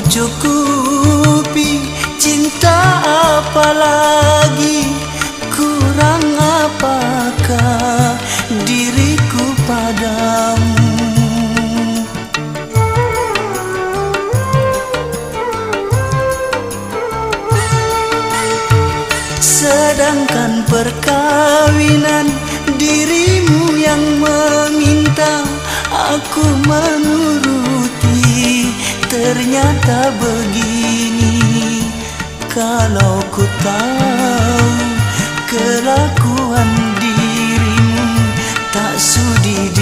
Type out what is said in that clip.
cukupi, cinta apalagi, kurang apakah diriku padamu. Sedangkan perkawinan dirimu yang meminta, aku menuruti. Ternyata begini, kalau ku tahu kelakuan dirimu, tak sudi